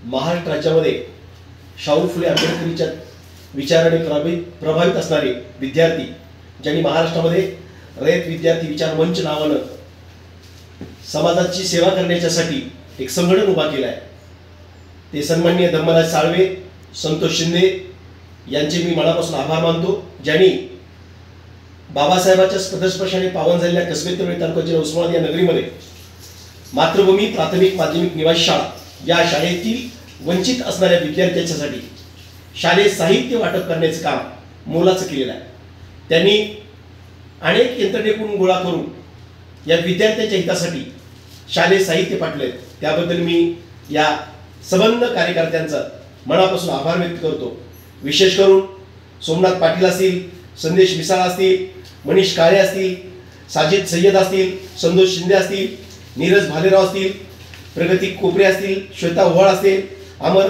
महाराष्ट्र राज्यामध्ये शाहू फुले आंबेडकरीच्या विचाराने प्रभावित असणारे विद्यार्थी ज्यांनी महाराष्ट्रामध्ये रयत विद्यार्थी विचार मंच नावानं समाजाची सेवा करण्यासाठी एक संघटन उभा केला आहे, ते सन्माननीय धम्मराज साळवे, संतोष शिंदे यांचे मी मनापासून आभार मानतो, ज्यांनी बाबासाहेबांच्या स्पर्शने पावन झालेल्या कसबे तळोजा तालुका जिल्हा उस्मानाबाद या नगरीमध्ये मातृभूमी प्राथमिक माध्यमिक निवासी शाळा या शाळेतील वंचित असणाऱ्या विद्यार्थ्यांच्यासाठी शालेय साहित्य वाटप करण्याचं काम मोलाचं केलेलं आहे। त्यांनी अनेक यंत्रणेकडून गोळा करून या विद्यार्थ्यांच्या हितासाठी शालेय साहित्य पाठवले, त्याबद्दल मी या संबंध कार्यकर्त्यांचा मनापासून आभार व्यक्त करतो। विशेष करून सोमनाथ पाटील असतील, संदेश मिसाळ असतील, मनीष काळे असतील, साजिद सय्यद असतील, संतोष शिंदे असतील, नीरज भालेराव असतील, प्रगती कोपरे असतील, श्वेता ओव्हाळ असतील, अमर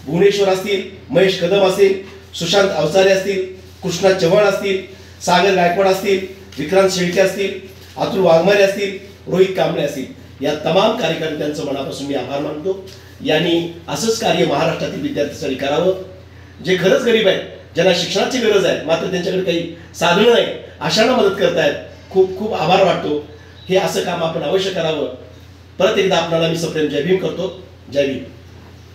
भुवनेश्वर असतील, महेश कदम असतील, सुशांत अवचारे असतील, कृष्णा चव्हाण असतील, सागर गायकवाड असतील, विक्रांत शेळके असतील, अतुल वाघमारे असतील, रोहित कांबळे असतील, या तमाम कार्यकर्त्यांचं मनापासून मी आभार मानतो। यांनी असंच कार्य महाराष्ट्रातील विद्यार्थ्यांसाठी करावं, जे खरंच गरीब आहेत, ज्यांना शिक्षणाची गरज आहे मात्र त्यांच्याकडे काही साधनं नाही, अशांना मदत करतायत। खूप खूप आभार वाटतो। हे असं काम आपण अवश्य करावं। परत एकदा आपल्याला मी सप्रेम जय भीम करतो। जय भीम।